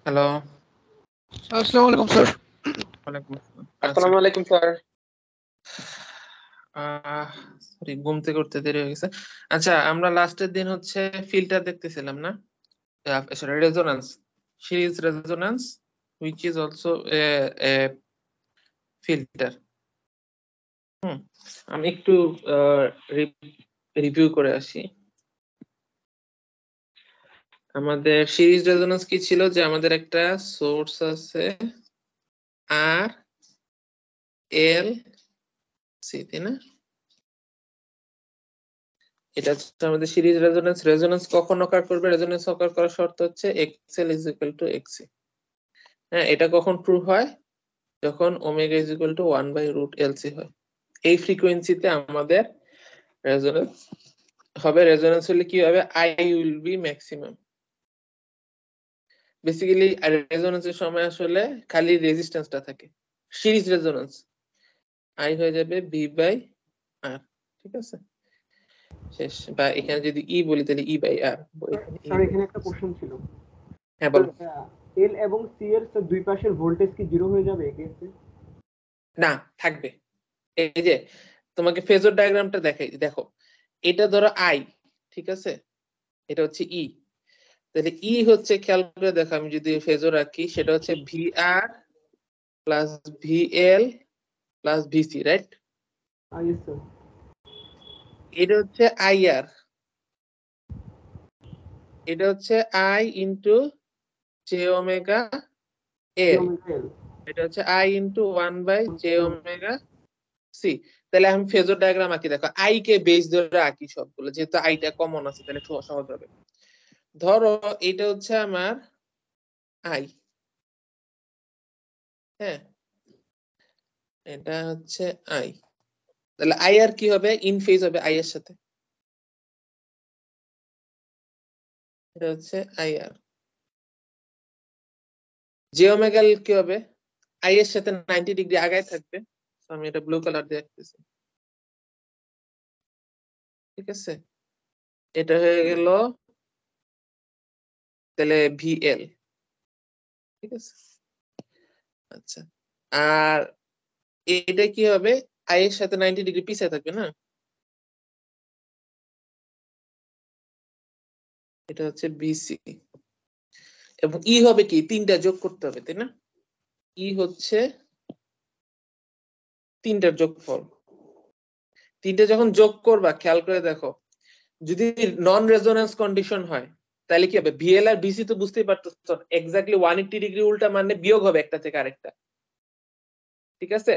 Hello. আসসালামু আলাইকুম sir. ওয়ালাইকুম আসসালাম। আসসালামু আলাইকুম স্যার। সরি, ঘুম থেকে উঠতে দেরি হয়ে গেছে। আচ্ছা, আমরা লাস্টের দিন হচ্ছে ফিল্টার দেখতেছিলাম না? Sorry, resonance, series resonance which is also a filter. আমি একটু রিভিউ করে আসি। আমাদের সিরিজ রেজোন্যান্স কি ছিল, যে আমাদের একটা সোর্স আছে আর এল সি, তাই না? এটা হচ্ছে আমাদের সিরিজ রেজোন্যান্স। রেজোন্যান্স কখন অকার করবে? রেজোন্যান্স অকার করার শর্ত হচ্ছে এক্সএল ইজ ইকুয়াল টু এক্সি। হ্যাঁ, এটা কখন ট্রু হয়? যখন omega is equal two 1/√LC হয়। এই ফ্রিকোয়েন্সিতে আমাদের রেজোন্যান্স হবে। রেজোন্যান্স হলে কি হবে? I will be maximum. Basically রেজোন্যান্সের সময় আসলে খালি রেজিস্ট্যান্সটা থাকে। সিরিজ রেজোন্যান্স আই হয়ে যাবে V/R। ঠিক আছে, শেষ। বা এখানে যদি ই বলি তাহলে E/R। স্যার এখানে একটা কোশ্চেন ছিল। হ্যাঁ বলো। এল এবং সি এর দুই পাশের ভোল্টেজ কি জিরো হয়ে যাবে এক্ষেত্রে? না, থাকবে। এই যে তোমাকে ফেজর ডায়াগ্রামটা দেখাই, দেখো এটা ধরো আই, ঠিক আছে, এটা হচ্ছে ই। তাহলে ই হচ্ছে, খেয়াল করে দেখো, আমি যদি ফেজর রাখি সেটা হচ্ছে VR plus VL plus VC, right? Yes sir. এটা হচ্ছে IR, এটা হচ্ছে I ইন্টু j⍵L, এটা হচ্ছে I ইন্টু 1/j⍵C। তাহলে আমি ফেজর ডায়াগ্রাম আঁকি, দেখো আই কে বেস ধরে আঁকি সবগুলো, যেহেতু আইটা কমন আছে তাহলে সহজ হবে। ধরো এটা হচ্ছে আমার আই, হ্যাঁ, এটা হচ্ছে আই। তাহলে আই আর কি হবে? ইন ফেজ হবে আই এর সাথে। এটা হচ্ছে আই আর। j⍵L কি হবে? আই এর সাথে 90 ডিগ্রি আগায় থাকবে। আমি এটা ব্লু কালার দিয়ে আঁকতেছি, ঠিক আছে? এটা হয়ে গেল তাহলে VL, ঠিক আছে? আচ্ছা, আর এটা কি হবে? আই এর সাথে 90 ডিগ্রি পিছিয়ে থাকবে না? এটা হচ্ছে BC। এবং ই হবে কি? তিনটা যোগ করতে হবে, তাই না? ই হচ্ছে তিনটার যোগফল। তিনটা যখন যোগ করবা, খেয়াল করে দেখো, যদি নন রেজোন্যান্স কন্ডিশন হয় তাহলে কি হবে? VL আর BC তো বুঝতেই পারতেছো, এক্স্যাক্টলি 180 ডিগ্রি উল্টা, মানে বিয়োগ হবে একটা থেকে আরেকটা, ঠিক আছে?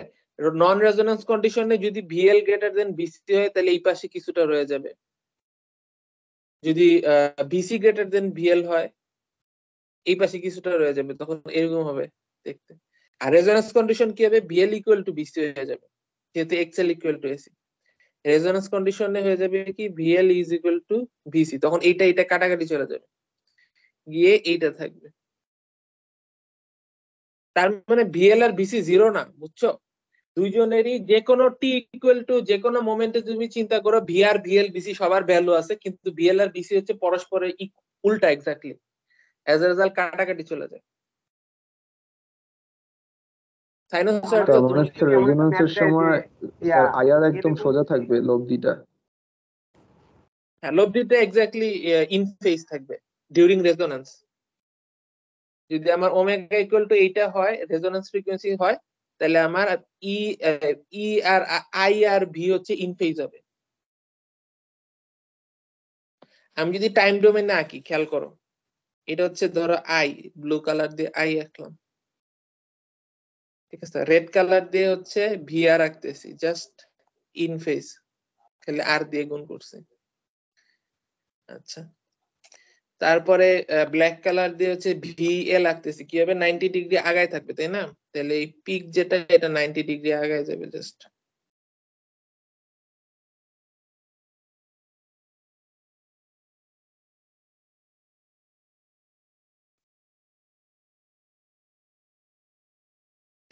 নন রেজোন্যান্স কন্ডিশনে যদি VL গ্রেটার দেন BC হয় তাহলে এই পাশে কিছুটা রয়ে যাবে। যদি BC গ্রেটার দেন VL হয় এই পাশে কিছুটা রয়ে যাবে, তখন এরকম হবে দেখতে। আর রেজোন্যান্স কন্ডিশন কি হবে? VL ইকুয়াল টু BC হয়ে যাবে, যেহেতু XL equal to AC। Resonance কন্ডিশনে হয়ে যাবে কি? VL is equal two BC। তখন এটা কাটাকাটি চলে যাবে, গিয়ে এইটা থাকবে। তার মানে VL আর BC জিরো না, বুঝছো? দুইজনেরই যে কোনো টি ইকুয়াল টু যে কোনো মোমেন্টে তুমি চিন্তা করো, VR VL BC সবার ভ্যালু আছে, কিন্তু VL আর BC হচ্ছে পরস্পরের উল্টা এক্স্যাক্টলি। অ্যাজ এ রেজাল্ট কাটাকাটি চলে যায়। রেজোন্যান্সের সময় স্যার আইআর একদম সোজা থাকবে, লব্ধিটা। হ্যাঁ, লব্ধিটা এক্স্যাক্টলি ইন ফেজ থাকবে ডিউরিং রেজোন্যান্স। যদি আমার ওমেগা ইকুয়াল টু এইটা হয়, রেজোন্যান্স ফ্রিকোয়েন্সি হয়, তাহলে আমার ই আর আই আর ভি হচ্ছে ইন ফেজ হবে। আমি যদি টাইম ডোমেইনে আঁকি, খেয়াল করো, এটা হচ্ছে ধরো আই, ব্লু কালার দিয়ে আই আঁকলাম, ঠিক আছে? রেড কালার দিয়ে হচ্ছে ভিআর আঁকতেছি, জাস্ট ইন ফেজ, খালি আর দিয়ে গুণ করছি। আচ্ছা, তারপরে ব্ল্যাক কালার দিয়ে হচ্ছে VL আঁকতেছি, কি হবে? 90 ডিগ্রি আগায় থাকবে, তাই না? তাহলে এই পিক যেটা, এটা 90 ডিগ্রি আগায় যাবে জাস্ট।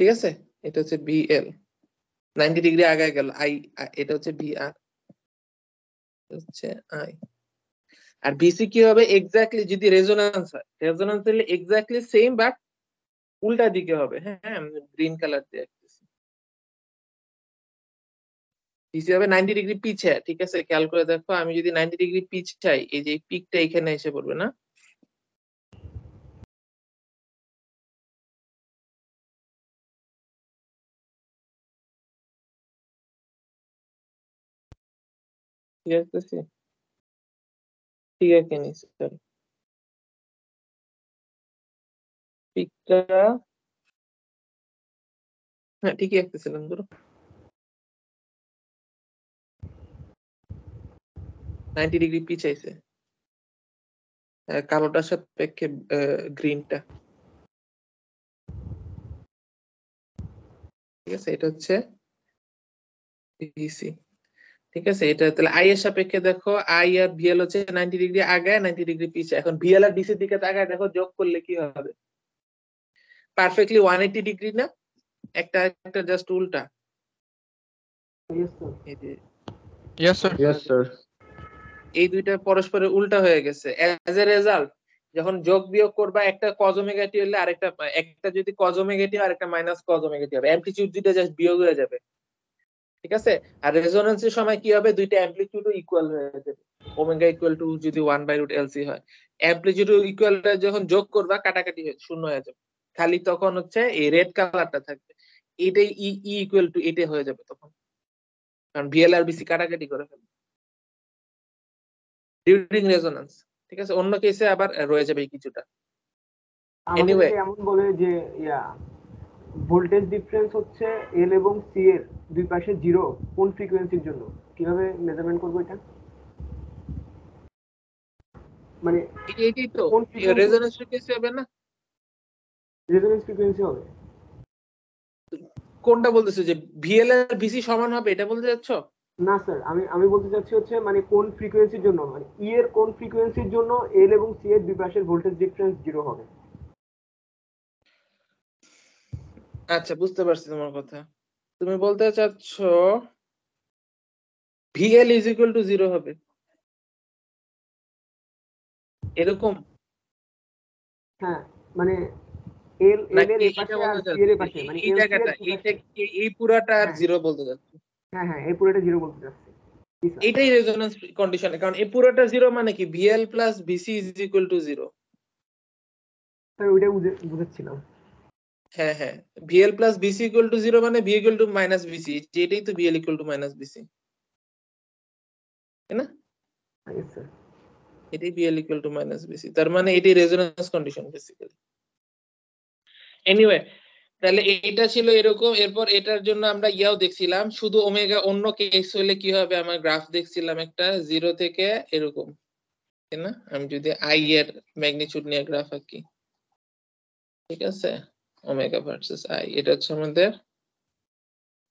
ঠিক আছে, এটা হচ্ছে VL, 90 ডিগ্রি আগায় গেল। আই, এটা হচ্ছে VR, হচ্ছে আই। আর বিসি কি হবে এক্স্যাক্টলি যদি রেজোন্যান্স হয়, রেজোন্যান্স হলে এক্স্যাক্টলি সেম বাট উল্টা দিকে হবে। হ্যাঁ, আমি গ্রিন কালার দিয়ে আঁকতেছি। বিসি হবে 90 ডিগ্রি পিছে, ঠিক আছে? খেয়াল করে দেখো, আমি যদি 90 ডিগ্রি পিছ চাই, এই যে পিকটা এখানে এসে পড়বে না? ঠিক আছে, ঠিক আছে নিশ্চয় পিকটা, হ্যাঁ ঠিকই আঁকতেছিলাম ধরো 90 ডিগ্রি পিছাইছে কালোটার সাপেক্ষে গ্রিনটা। ঠিক আছে, এটা হচ্ছে বিসি। ঠিক আছে, এটা তাহলে আই এর সাপেক্ষে দেখো, আই আর ভিএল হচ্ছে 90 ডিগ্রি আগায় 90 ডিগ্রি পিছে। এখন ভিএল আর বিসির দিকে তাকায় দেখো, যোগ করলে কি হবে? পারফেক্টলি 180 ডিগ্রি না? একটা একটা জাস্ট উল্টা। Yes, sir. এই যে Yes, sir. Yes, sir. এই দুইটা পরস্পরের উল্টা হয়ে গেছে। অ্যাজ এ রেজাল্ট যখন যোগ বিয়োগ করবা, একটা কজ ওমেগা টি হলে আরেকটা, একটা যদি কজ ওমেগা টি আর একটা মাইনাস কজ ওমেগা টি হবে, অ্যামপ্লিটিউড দুইটা জাস্ট বিয়োগ হয়ে যাবে। ঠিক আছে, আর রেজোন্যান্সের সময় কি হবে? দুইটা অ্যামপ্লিটিউডও ইকুয়াল হয়ে যাবে। ওমেগা ইকুয়াল টু যদি 1/√LC হয়, অ্যামপ্লিটিউড ইকুয়াল যখন যোগ করবা কাটাকাটি শূন্য হয়ে যাবে, খালি তখন হচ্ছে এই রেড কালারটা থাকবে। এটাই ই ইকুয়াল টু এটা হয়ে যাবে তখন, কারণ ভিএল আর বিসি কাটাকাটি করে ফেলবে ডিউরিং রেজোন্যান্স। ঠিক আছে, অন্য কেসে আবার রয়ে যাবে কিছুটা। Anyway. আমাদেরকে এমন বলে যে ভোল্টেজ ডিফারেন্স হচ্ছে এল এবং সি এর দুই পাশে জিরো কোন ফ্রিকোয়েন্সির জন্য, কিভাবে মেজারমেন্ট করবো এটা? মানে এটাই তো কোন ফ্রিকোয়েন্সি রেজোন্যান্স ফ্রিকোয়েন্সি হবে না? রেজোনেন্স ফ্রিকোয়েন্সি হবে? কোনটা বলতেছো, যে ভিএল আর বিসি সমান হবে এটা বলতে যাচ্ছ? না স্যার, আমি বলতে চাচ্ছি হচ্ছে মানে কোন ফ্রিকোয়েন্সির জন্য, মানে ই এর কোন ফ্রিকোয়েন্সির জন্য এল এবং সি এর দুই পাশের ভোল্টেজ ডিফারেন্স জিরো হবে। আচ্ছা, বুঝতে পারছি তোমার কথা। তুমি বলতে চাচ্ছ ভিএল ইজ ইকুয়াল টু 0 হবে এরকম হ্যাঁ, মানে এল এর নাকি? এই এটা পাশে আর বলতে সি এর চাচ্ছি এই পাশে, মানে এই এল সি এর জায়গাটা, দুই পাশে। এই পুরাটা আর হ্যাঁ 0 বলতে চাচ্ছি। হ্যাঁ, এই পুরোটা জিরো বলতে চাচ্ছি। জি স্যার। এটাই রেজোন্যান্স কন্ডিশন, কারণ এই পুরোটা 0 মানে কি VL plus BC is equal to 0। Sir ওইটা বুঝাচ্ছিলাম। হ্যাঁ হ্যাঁ, VL plus BC equal to 0 মানে V equal to minus BC, যেটাই তো VL equal to minus BC, তাই না? Yes, sir. এটাই VL equal to minus BC, তার মানে এটাই রেজোন্যান্স কন্ডিশন বেসিক্যালি। এনিওয়ে, তাহলে এটা ছিল এরকম। এরপর এটার জন্য আমরা ইয়াও দেখছিলাম, শুধু ওমেগা অন্য কেস হলে কি হবে, আমার গ্রাফ দেখছিলাম একটা 0 থেকে এরকম, তাই না? আমি যদি আই এর ম্যাগনিটিউড নিয়ে গ্রাফ আঁকি, ঠিক আছে, ওমেগা ভার্সেস আই, এটা হচ্ছে আমাদের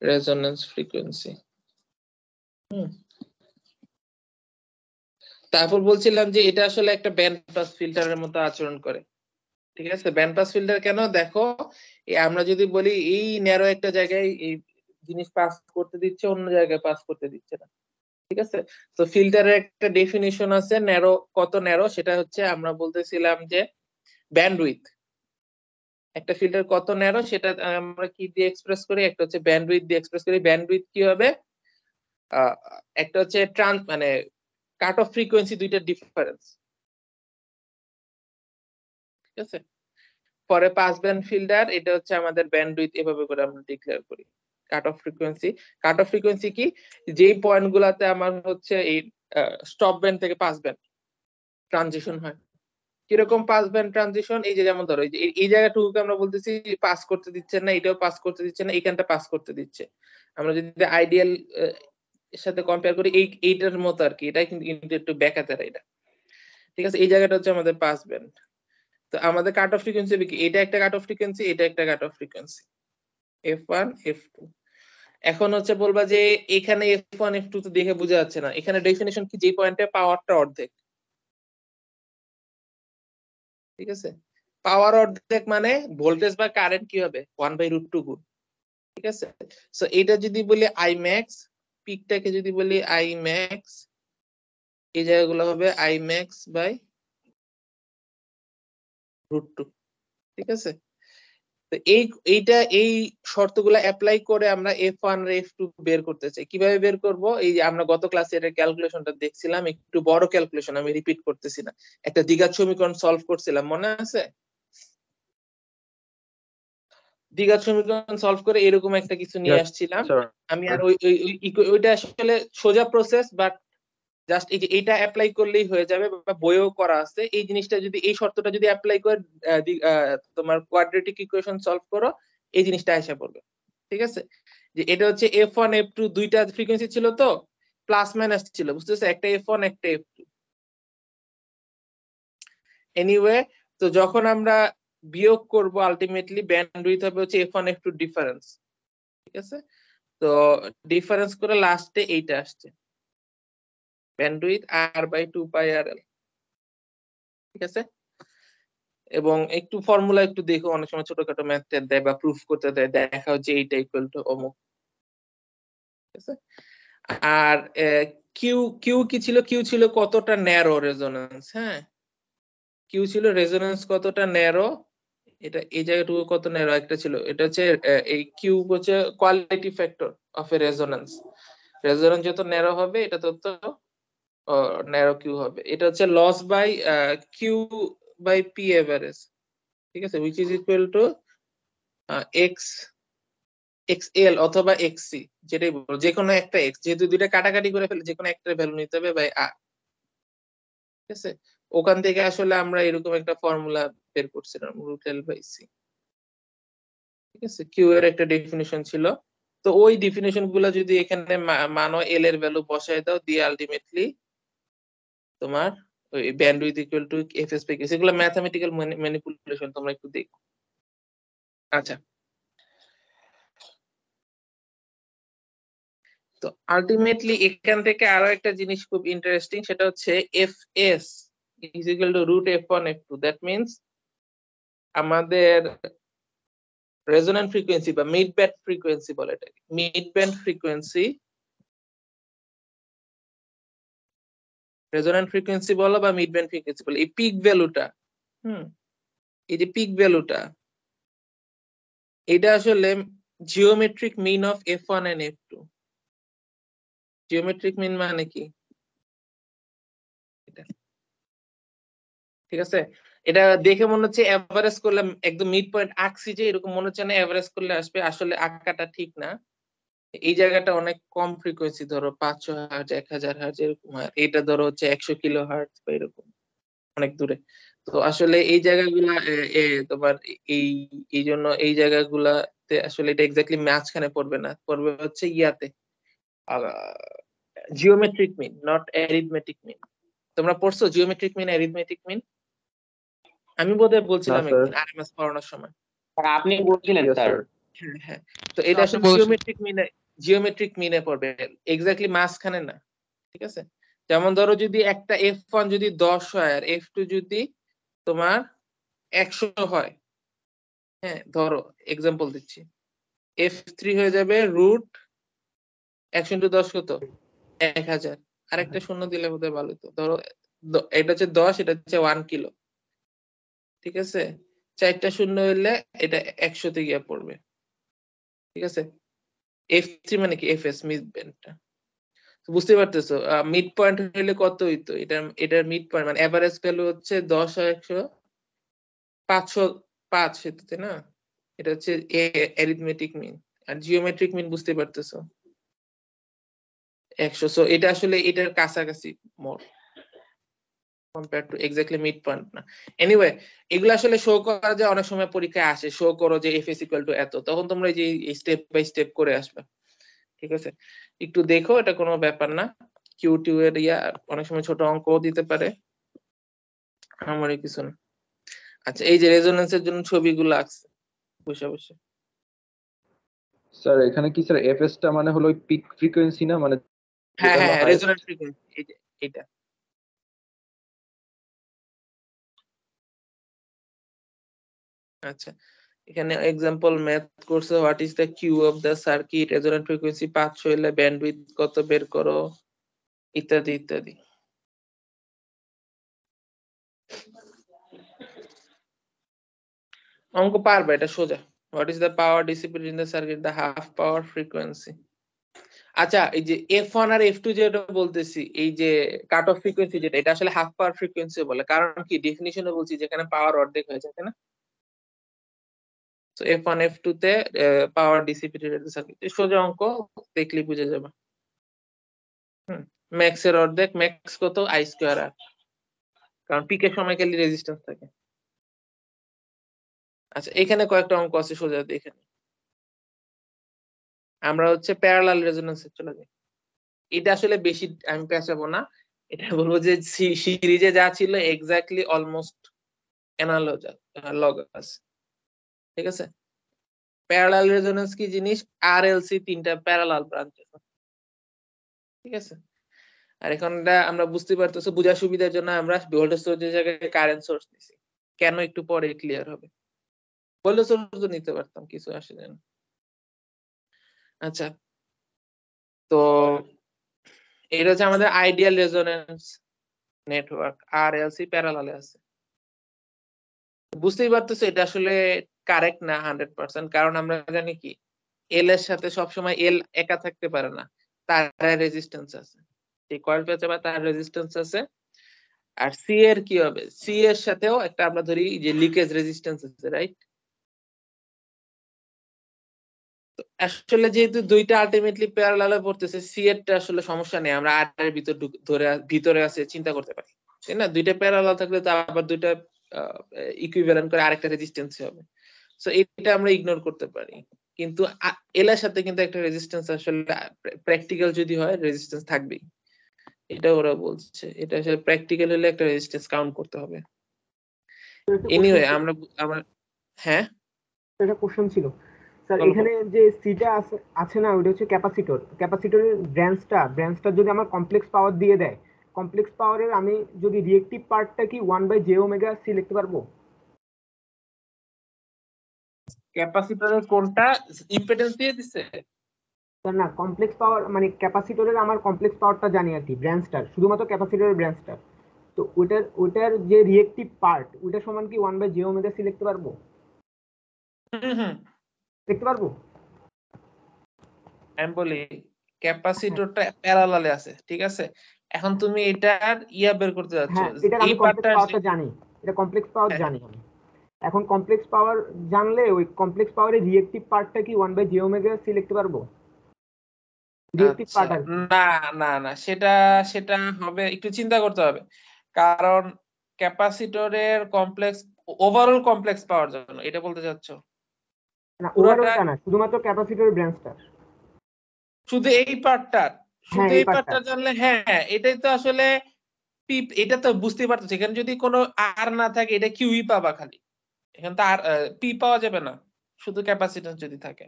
রেজোন্যান্স ফ্রিকোয়েন্সি। তারপর বলছিলাম যে এটা আসলে একটা ব্যান্ড পাস ফিল্টারের মতো আচরণ করে। ঠিক আছে, ব্যান্ড পাস ফিল্টার কেন? দেখো, আমরা যদি বলি এই ন্যারো একটা জায়গায় এই জিনিস পাস করতে দিচ্ছে, অন্য জায়গায় পাস করতে দিচ্ছে না। ঠিক আছে, তো ফিল্টারের একটা ডেফিনিশন আছে, ন্যারো কত ন্যারো, সেটা হচ্ছে আমরা বলতেছিলাম যে ব্যান্ডউইথ। একটা ফিল্টার কত ন্যারো সেটা আমরা কি দিয়ে এক্সপ্রেস করি? একটা হচ্ছে ব্যান্ডউইথ দিয়ে এক্সপ্রেস করি। ব্যান্ডউইথ কি হবে? একটা হচ্ছে মানে কাট অফ ফ্রিকোয়েন্সি, দুইটা ডিফারেন্স। ঠিক আছে, পরে পাস ব্যান্ড ফিল্টার, এটা হচ্ছে আমাদের ব্যান্ডউইথ, এভাবে করে আমরা ডিক্লেয়ার করি। Cut off frequency, cut off frequency কি? যেই পয়েন্ট গুলাতে আমার হচ্ছে এই স্টপ ব্যান্ড থেকে পাস ব্যান্ড ট্রানজিশন হয়। কিরকম পাস ব্যান্ড ট্রানজিশন? এই যে যেমন ধরো এই জায়গাটুকুকে আমরা বলতেছি পাস করতে দিচ্ছে না, এটাও পাস করতে দিচ্ছে না, এইখানটা পাস করতে দিচ্ছে। আমরা যদি আইডিয়াল এর সাথে কম্পেয়ার করি, এইটার মতো আর কি, এটা কিন্তু একটু ব্যাকাতের এটা। ঠিক আছে, এই জায়গাটা হচ্ছে আমাদের পাস ব্যান্ড। তো আমাদের কাট অফ ফ্রিকোয়েন্সি কি? এটা একটা কাট অফ ফ্রিকোয়েন্সি, এটা একটা cut off frequency, f1 f2। এখন হচ্ছে বলবা যে এখানে f1 f2 তো দেখে বোঝা যাচ্ছে না, এখানে ডেফিনিশন কি? যে পয়েন্টে পাওয়ারটা অর্ধেক। ঠিক আছে, পাওয়ার অর্ধেক মানে ভোল্টেজ বা কারেন্ট কি হবে? 1/√2 গুণ। ঠিক আছে, সো এটা যদি বলি আই ম্যাক্স, পিকটাকে যদি বলি আই ম্যাক্স, এই জায়গাগুলো হবে I max বাই √2, ঠিক আছে? তো এই শর্তগুলো অ্যাপ্লাই করে আমরা f1 আর f2 বের করতে চাই। কিভাবে বের করব? এই যে আমরা গত ক্লাসে এটা ক্যালকুলেশনটা দেখছিলাম, একটু বড় ক্যালকুলেশন, আমি রিপিট করতেছি না। একটা দ্বিঘাত সমীকরণ সলভ করছিলাম, মনে আছে? দ্বিঘাত সমীকরণ সলভ করে এরকম একটা কিছু নিয়ে আসছিলাম আমি। আর ওইটা আসলে সোজা প্রসেস, বাট জাস্ট এই যে এটা অ্যাপ্লাই করলেই হয়ে যাবে, বা বইও করা আছে। এই জিনিসটা যদি, এই শর্তটা যদি অ্যাপ্লাই করে তোমার কোয়াড্রেটিক ইকুয়েশন সলভ করো, এই জিনিসটা আসা পড়বে, ঠিক আছে? যে এটা হচ্ছে f1 f2 দুইটা ফ্রিকোয়েন্সি ছিল, তো প্লাস মাইনাস ছিল, বুঝতেছো? একটা f1 একটা f2। এনিওয়ে, তো যখন আমরা বিয়োগ করব আলটিমেটলি ব্যান্ডউইথ হবে হচ্ছে f1 f2 ডিফারেন্স, ঠিক আছে? তো ডিফারেন্স করে লাস্টে এইটা আসছে, ব্যান্ডউইথ r/2πrl, ঠিক আছে? এবং একটু ফর্মুলা একটু দেখো, অনেক সময় ছোটখাটো ম্যাথ দেয় বা প্রুফ করতে দেয়, দেখা হচ্ছে এইটা ইকুয়াল টু অমুক, ঠিক আছে? আর কিউ কিউ কি ছিল? কিউ ছিল কতটা ন্যারো রেজোন্যান্স, হ্যাঁ, কিউ ছিল রেজোন্যান্স কতটা ন্যারো, এটা এই জায়গাটুকু কত ন্যারো একটা ছিল, এটা হচ্ছে এই কিউ হচ্ছে quality factor of a resonance. Resonance যত ন্যারো হবে এটা তত ন্যারো কিউ হবে। এটা হচ্ছে loss by Q by P average, ঠিক আছে, which is equal to X XL অথবা এক্সসি, যেটাই বলো, যে কোনো একটা এক্স, যেহেতু দুইটা কাটাকাটি করে ফেলে, যে কোনো একটা ভ্যালু নিতে হবে বাই আর, ঠিক আছে? ওখান থেকে আসলে আমরা এরকম একটা ফর্মুলা বের করছিলাম, √L/c, ঠিক আছে? কিউ এর একটা ডেফিনিশন ছিল। তো ওই ডেফিনিশন গুলা যদি এখানে মানো, এল এর ভ্যালু বসায় দাও, দিয়ে আলটিমেটলি তোমার ওই bandwidth equal to FS P, এগুলো ম্যাথমেটিক্যাল ম্যানিপুলেশন, তোমরা একটু দেখো। আচ্ছা, তো আলটিমেটলি এখান থেকে আরো একটা জিনিস খুব ইন্টারেস্টিং, সেটা হচ্ছে fs is equal to √f1 f2, that means আমাদের রেজোন্যান্ট ফ্রিকোয়েন্সি বা মিড ব্যান্ড ফ্রিকোয়েন্সি বলে এটাকে, mid band frequency, resonant frequency বলো বা মিড ব্যান্ড ফ্রিকোয়েন্সি বলো, এই পিক ভ্যালুটা, এই যে পিক ভ্যালুটা, এটা আসলে geometric mean of f1 and f2। Geometric mean মানে কি? ঠিক আছে, এটা দেখে মনে হচ্ছে এভারেজ করলে একদম মিড পয়েন্ট আঁকছি, যে এরকম মনে হচ্ছে না এভারেজ করলে আসবে, আসলে আঁকাটা ঠিক না। এই জায়গাটা অনেক কম ফ্রিকোয়েন্সি, ধরো 500 হার্জ 1000 হার্জ এরকম, আর এটা ধরো হচ্ছে 100 কিলো হার্জ বা এরকম, অনেক দূরে। তো আসলে এই জায়গাগুলা তোমার এই এই জন্য এই জায়গাগুলাতে আসলে এটা এক্স্যাক্টলি মাঝখানে পড়বে না, পড়বে হচ্ছে ইয়াতে, geometric mean, not arithmetic mean. তোমরা পড়ছো জিওমেট্রিক মিন, অ্যারিথমেটিক মিন? আমি বোধহয় বলছিলাম একদিন আরএমএস পড়ানোর সময়। আপনি বলছিলেন স্যার। হ্যাঁ হ্যাঁ, তো এটা আসলে জিওমেট্রিক মিনে পড়বে, এক্স্যাক্টলি মাঝখানে না, ঠিক আছে? যেমন ধরো যদি একটা f1 যদি 10 হয় আর f2 যদি তোমার 100 হয়, হ্যাঁ, ধরো এক্সাম্পল দিচ্ছি, f3 হয়ে যাবে √100 কত 1000, আর একটা শূন্য দিলে বোধহয় ভালো হতো। ধরো এটা হচ্ছে 10, এটা হচ্ছে 1 কিলো, ঠিক আছে? 4টা শূন্য হইলে এটা 100 তে গিয়ে পড়বে, ঠিক আছে? f3 মানে কি fs, মিড ব্যান্ডটা, বুঝতে পারতেছো? মিড পয়েন্ট হইলে কত হইতো? এটার মিড পয়েন্ট মানে এভারেজ ভ্যালু হচ্ছে 10 আর 100 505 হইতো না? এটা হচ্ছে অ্যারিথমেটিক মিন। আর জিওমেট্রিক মিন বুঝতে পারতেছো 100। সো এটা আসলে এটার কাছাকাছি more, compare to exactly mid point না। এনিওয়ে, এগুলো আসলে শো করা যায়, অনেক সময় পরীক্ষায় আসে, শো করো যে এফএস ইকুয়াল টু এত, তখন তোমরা এই যে স্টেপ বাই স্টেপ করে আসবে, ঠিক আছে? একটু দেখো, এটা কোনো ব্যাপার না। কিউ2 এর ইয়া অনেক সময় ছোট অঙ্কও দিতে পারে, আমারই কিছু না। আচ্ছা, এই যে রেজোন্যান্সের জন্য ছবিগুলো আঁকছে বসে বসে। স্যার এখানে কি স্যার এফএস টা মানে হলো পিক ফ্রিকোয়েন্সি না, মানে হ্যাঁ যেটা হলো হ্যাঁ, হাইয়েস্ট? রেজোন্যান্স ফ্রিকোয়েন্সি, এই যে এটা। আচ্ছা, এখানে এক্সাম্পল ম্যাথ করছে, what is the Q of the circuit, resonant frequency 500 হলে ব্যান্ডউইথ কত বের করো, ইত্যাদি ইত্যাদি। অঙ্ক পারবে, এটা সোজা। What is the power dissipated in the circuit, the half power frequency. আচ্ছা, এই যে F1 আর F2 যেটা বলতেছি, এই যে কাট অফ ফ্রিকোয়েন্সি যেটা, এটা আসলে হাফ পাওয়ার ফ্রিকোয়েন্সি বলে। কারণ কি, ডেফিনিশনে বলছি যেখানে পাওয়ার অর্ধেক হয়ে যায়, তাই না? তো F1 F2 তে পাওয়ার ডিসিপেটেড ইন দ্য সার্কিট, সোজা অঙ্ক, দেখলে বুঝে যাবে। ম্যাক্স এর অর্ধেক, ম্যাক্স কত, I স্কয়ার আর, কারণ পিকের সময় খালি রেজিস্ট্যান্স থাকে। আচ্ছা, এখানে কয়েকটা অঙ্ক আছে সোজা, দেখে নিই। আমরা হচ্ছে প্যারালাল রেজোন্যান্সে চলে যাই। এটা আসলে বেশি আমি পেঁচাবো না, এটা বলবো যে সিরিজে যা ছিল এক্স্যাক্টলি অলমোস্ট অ্যানালগাস। ঠিক আছে, প্যারালাল রেজোন্যান্স কি জিনিস? আরএলসি তিনটা প্যারালাল ব্রাঞ্চ আছে, ঠিক আছে। আর এখন আমরা বুঝতে পারতেছি, বোঝার সুবিধার জন্য আমরা ভোল্টেজ সোর্সের জায়গায় কারেন্ট সোর্স নিছি। কেন, একটু পরে ক্লিয়ার হবে। ভোল্টেজ সোর্স নিতে পারতাম, কিছু আসে যায় না। আচ্ছা, তো এটা হচ্ছে আমাদের আইডিয়াল রেজোন্যান্স নেটওয়ার্ক, আরএলসি প্যারালালে আছে। বুঝতেই পারতেছো এটা আসলে কারেক্ট না 100%, কারণ আমরা জানি কি, এল এর সাথে সবসময় এল একা থাকতে পারে না, তার রেজিস্ট্যান্স আছে। এই কয়েল পেঁচে বা তার রেজিস্ট্যান্স আছে। আর সি এর কি হবে, সি এর সাথেও একটা আমরা ধরি যে লিকেজ রেজিস্ট্যান্স আছে, রাইট? তো আসলে যেহেতু দুইটা আলটিমেটলি প্যারালালে পড়তেছে, সি এরটা আসলে সমস্যা নেই, আমরা আর এর ভিতর ভিতরে আছে চিন্তা করতে পারি, তাই না? দুইটা প্যারালাল থাকলে তো আবার দুইটা ইকুইভ্যালেন্ট করে আরেকটা রেজিস্ট্যান্স হবে। সো এটা আমরা ইগনোর করতে পারি, কিন্তু এল এর সাথে কিন্তু একটা রেজিস্ট্যান্স আসলে প্র্যাকটিক্যাল যদি হয় রেজিস্ট্যান্স থাকবেই, এটা ওরা বলছে। এটা আসলে প্র্যাকটিক্যাল হলে একটা রেজিস্ট্যান্স কাউন্ট করতে হবে। এনিওয়ে আমরা হ্যাঁ, একটা কোশ্চেন ছিল স্যার, বলো। এখানে যে সিটা আছে না, ওটা হচ্ছে ক্যাপাসিটর। ক্যাপাসিটরের ব্রাঞ্চটা যদি আমার কমপ্লেক্স পাওয়ার দিয়ে দেয়, কমপ্লেক্স পাওয়ারের আমি যদি রিয়েক্টিভ পার্টটা কি 1/j⍵c লিখতে পারবো? ক্যাপাসিটরের কোনটা ইম্পিডেন্স দিয়ে দিছে? স্যার না, কমপ্লেক্স পাওয়ার মানে ক্যাপাসিটরের আমার কমপ্লেক্স পাওয়ারটা জানি আর কি, ব্রাঞ্চটার, শুধুমাত্র ক্যাপাসিটরের ব্রাঞ্চটা। তো ওটার যে রিয়েক্টিভ পার্ট, ওটা সমান কি 1/j⍵c লিখতে পারবো? হুম, লিখতে পারবো? আমি বলি, ক্যাপাসিটরটা প্যারালালে আছে, ঠিক আছে। এখন তুমি এটার বের করতে যাচ্ছ, হ্যাঁ, এটার এই আমি কমপ্লেক্স পার্টটা। পাওয়ারটা জানি, এটা কমপ্লেক্স পাওয়ার জানি আমি। এখন কমপ্লেক্স পাওয়ার জানলে ওই কমপ্লেক্স পাওয়ারের রিয়েক্টিভ পার্টটা কি 1/j⍵c লিখতে পারবো? রিয়েক্টিভ আচ্ছা, পার্ট আর কি। না না না, সেটা সেটা হবে, একটু চিন্তা করতে হবে। কারণ ক্যাপাসিটরের কমপ্লেক্স, ওভারঅল কমপ্লেক্স পাওয়ার জন্য এটা বলতে চাচ্ছ? না, পুরাটা, ওভারঅলটা না, শুধুমাত্র ক্যাপাসিটরের ব্রাঞ্চটা। শুধু এই পার্টটা, হ্যাঁ, শুধু এই এই পার্টটা। পার্টটা জানলে, হ্যাঁ এটাই তো আসলে পি, এটা তো বুঝতেই পারতেছি। এখানে যদি কোনো আর না থাকে, এটা কিউই পাবা খালি, এখানে তো আর পি পাওয়া যাবে না, শুধু ক্যাপাসিট্যান্স যদি থাকে,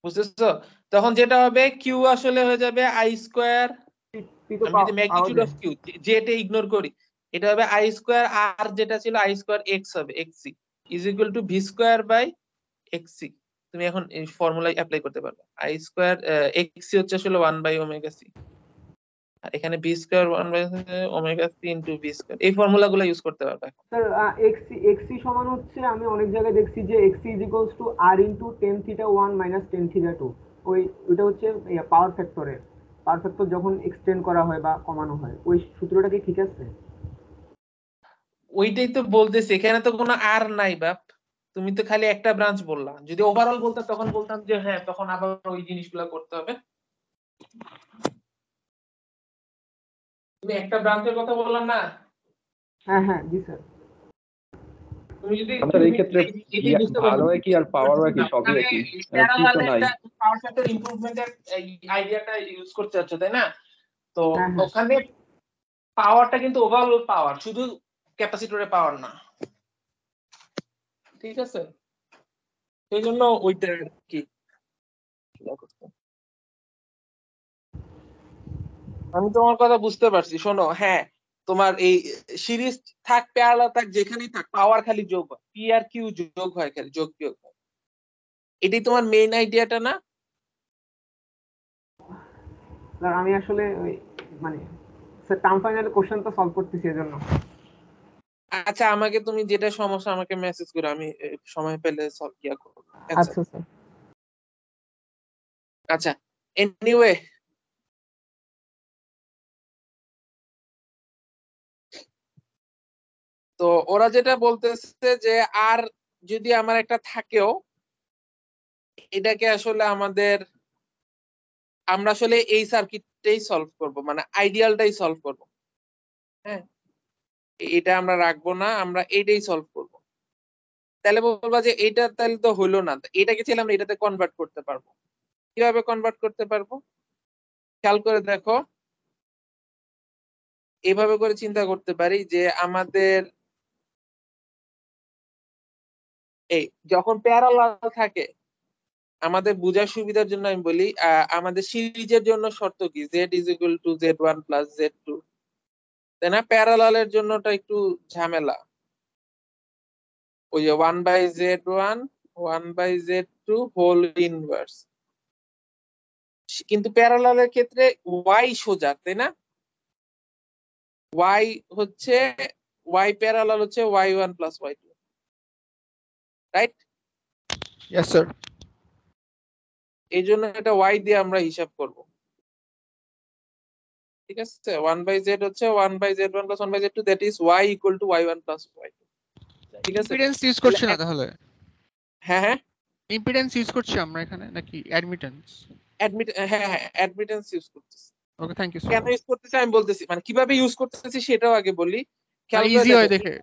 বুঝতেছো? তখন যেটা হবে, কিউ আসলে হয়ে যাবে আই স্কোয়ার। পি তো আমি যদি পাওয়া ম্যাগনিটিউড যায়। অফ কিউ যেটা ইগনোর করি, এটা হবে আই স্কোয়ার, আর যেটা ছিল আই স্কোয়ার এক্স হবে, X C is equal to V square by X C. তুমি এখন এই ফর্মুলা অ্যাপ্লাই করতে পারবে। আই স্কোয়ার এক্সি হচ্ছে আসলে 1/ωc, আর এখানে V square 1/ωc into V square, এই ফর্মুলা গুলো ইউজ করতে পারবে। স্যার এক্সি সমান হচ্ছে, আমি অনেক জায়গায় দেখছি যে X C is equals to R into tan θ1 minus tan θ2। ওইটা হচ্ছে পাওয়ার ফ্যাক্টরের, পাওয়ার ফ্যাক্টর যখন এক্সটেন্ড করা হয় বা কমানো হয়, ওই সূত্রটা কি ঠিক আছে? ওইটাই তো বলতেছি, এখানে তো কোনো আর নাই বাপ। তুমি তো খালি একটা ব্রাঞ্চ বললা, যদি ওভারঅল বলতে তখন বলতাম যে হ্যাঁ, তখন আবার ওই জিনিসগুলো করতে হবে। তুমি একটা ব্রাঞ্চের কথা বললাম না। হ্যাঁ হ্যাঁ, জি স্যার। তুমি যদি আমাদের এই ক্ষেত্রে এটাই বুঝতে ভালো পারছো, হয় কি আর পাওয়ার হয় কি, সবই মানে একই, কি তো প্যারালালে নাই। একটা পাওয়ার ফ্যাক্টর ইমপ্রুভমেন্টের আইডিয়াটা ইউজ করতে চাচ্ছ, তাই না? তো হ্যাঁ হ্যাঁ। ওখানে পাওয়ারটা কিন্তু ওভারঅল পাওয়ার, শুধু ক্যাপাসিটরের পাওয়ার না, ঠিক আছে। সেই জন্য ওইটা আর কি। আমি তোমার কথা বুঝতে পারছি, শোনো, হ্যাঁ, তোমার এই সিরিজ থাক প্যারালাল থাক যেখানেই থাক, পাওয়ার খালি যোগ হয়, পি আর কিউ যোগ হয়, খালি যোগ বিয়োগ হয়। এটাই তোমার মেইন আইডিয়াটা না? স্যার আমি আসলে মানে স্যার টার্ম ফাইনাল কোশ্চেন তো সলভ করতেছি এজন্য। আচ্ছা আমাকে তুমি যেটা সমস্যা আমাকে মেসেজ করো, আমি সময় পেলে সলভ কিয়া করবো। আচ্ছা আচ্ছা স্যার। আচ্ছা এনিওয়ে, তো ওরা যেটা বলতেছে যে আর যদি আমার একটা থাকেও, এটাকে আসলে আমরা আসলে এই সার্কিটটাই সলভ করব, মানে আইডিয়ালটাই সলভ করব। হ্যাঁ, এটা আমরা রাখবো না, আমরা এইটাই সলভ করব। তাহলে বলবা যে এটা তাহলে তো হইলো না, এটাকে ছিল আমরা এটাতে কনভার্ট করতে পারবো। কিভাবে কনভার্ট করতে পারবো খেয়াল করে দেখো। এভাবে করে চিন্তা করতে পারি যে আমাদের এই যখন প্যারালাল থাকে, আমাদের বোঝার সুবিধার জন্য আমি বলি, আমাদের সিরিজের জন্য শর্ত কি, Z is equal two Z1 plus Z2, তাই না? প্যারালালের জন্যটা একটু ঝামেলা, ওই যে 1/Z1 1/Z2 হোল ইনভার্স। কিন্তু প্যারালালের ক্ষেত্রে ওয়াই সোজা, তাই না? ওয়াই হচ্ছে ওয়াই প্যারালাল হচ্ছে Y1 plus Y2, right? Yes sir. এই জন্য এটা ওয়াই দিয়ে আমরা হিসাব করব। ঠিক আছে, 1/Z হচ্ছে 1/Z1 plus 1/Z2, that is Y equal to Y1 plus Y2। ঠিক আছে, ইম্পিডেন্স ইউজ তাহলে করছি না তাহলে? হ্যাঁ হ্যাঁ, ইম্পিডেন্স ইউজ করছি আমরা এখানে নাকি অ্যাডমিটেন্স? হ্যাঁ হ্যাঁ অ্যাডমিটেন্স ইউজ করতেছি। ওকে, থ্যাংক ইউ কেন স্যার। ইউজ করতেছি আমি বলতেছি, মানে কিভাবে ইউজ করতেছি সেটাও আগে বলি। খেয়াল মানে করে ইজি দেখো হয় দেখে।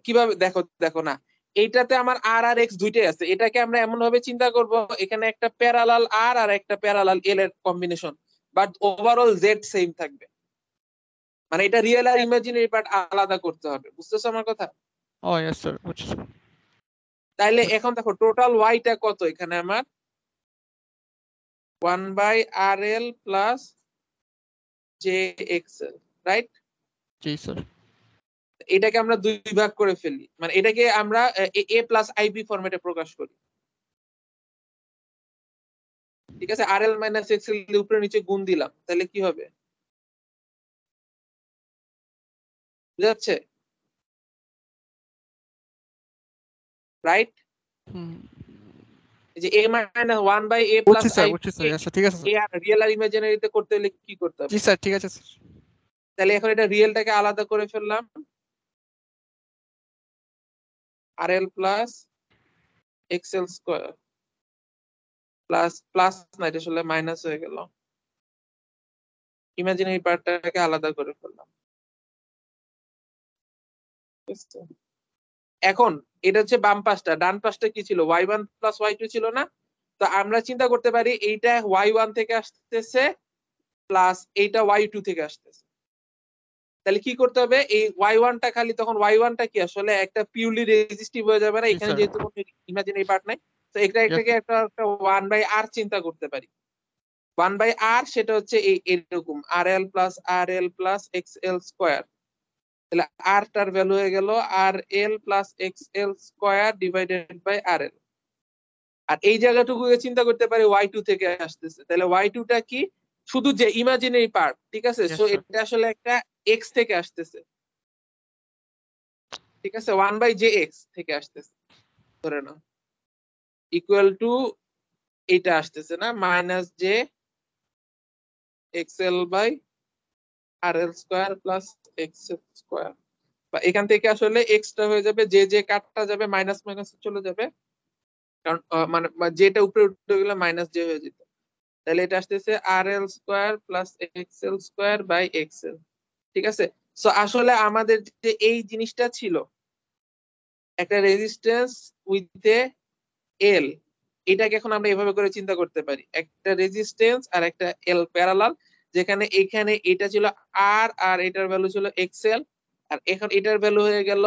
কিভাবে, দেখো দেখো না, এইটাতে আমার আর আর এক্স দুইটাই আছে। এটাকে আমরা এমন ভাবে চিন্তা করব, এখানে একটা প্যারালাল আর আর একটা প্যারালাল এল এর combination, but overall Z same থাকবে। মানে এটা রিয়েল আর ইমাজিনারি পার্ট আলাদা করতে হবে, বুঝতেছো আমার কথা? ও ইয়েস স্যার, বুঝছি। তাইলে এখন দেখো টোটাল ওয়াইটা কত এখানে আমার, 1/RL প্লাস JXL, রাইট? জি স্যার। এটাকে আমরা দুই ভাগ করে ফেলি, মানে এটাকে আমরা এ প্লাস আইবি ফরম্যাটে প্রকাশ করি। ঠিক আছে, RL মাইনাস XL উপরে নিচে গুণ দিলাম, তাহলে কি হবে বুঝা যাচ্ছে, রাইট? হুম, এই যে a মাইনাস 1/a বুঝছি প্লাস স্যার, আইবি, বুঝছি স্যার। ইয়েস স্যার, ঠিক আছে এ স্যার। আর রিয়েল আর ইমাজিনারিতে করতে হলে কি করতে জি হবে? স্যার, ঠিক আছে স্যার। তাহলে এখন এটা রিয়েলটাকে আলাদা করে ফেললাম, RL plus XL square plus plus না, এটা আসলে মাইনাস হয়ে গেল, ইমাজিনারি পার্টটাকে আলাদা করে ফেললাম। ঠিক আছে? এখন এটা হচ্ছে বাম পাশটা, ডান পাশটা কি ছিল, Y1 প্লাস Y2 ছিল না? তো আমরা চিন্তা করতে পারি এইটা Y1 থেকে আসতেছে প্লাস এইটা Y2 থেকে আসতেছে। তাহলে কি করতে হবে, এই Y1টা খালি, তখন Y1টা কি আসলে একটা পিউরলি রেজিস্টিভ হয়ে যাবে না, জি এখানে স্যার। যেহেতু কোনো ইমাজিনারি পার্ট নাই। তো এটাকে একটা 1/R চিন্তা করতে পারি। 1/R সেটা হচ্ছে এরকম RL plus RL plus XL square. তাহলে আর টার ভ্যালু হয়ে গেল RL plus XL square divided by RL। আর এই জায়গাটুকু চিন্তা করতে পারি Y2 থেকে আসতেছে, তাহলে Y2 টা কি, শুধু যে ইমাজিনারি পার্ট। ঠিক আছে, Yes, সো sir. এটা আসলে একটা x থেকে আসতেছে। ঠিক আছে, 1/jx থেকে আসতেছে ধরে নাও, ইকুয়াল টু এটা আসতেছে না, minus J XL by RL square plus XL square. বা এখান থেকে আসলে এক্সটা হয়ে যাবে, যে যে কাটটা যাবে মাইনাস মাইনাস চলে যাবে, কারণ মানে যেটা উপরে উঠে গেলে মাইনাস জে হয়ে যেত। তাহলে এটা আসতেছে RL square plus XL square by XL। ঠিক আছে, সো আসলে আমাদের যে এই জিনিসটা ছিল, একটা রেজিস্ট্যান্স উইথ এ এল, এটাকে এখন আমরা এভাবে করে চিন্তা করতে পারি, একটা রেজিস্ট্যান্স আর একটা এল প্যারালাল, যেখানে এখানে এটা ছিল আর আর এটার ভ্যালু ছিল XL, আর এখন এটার ভ্যালু হয়ে গেল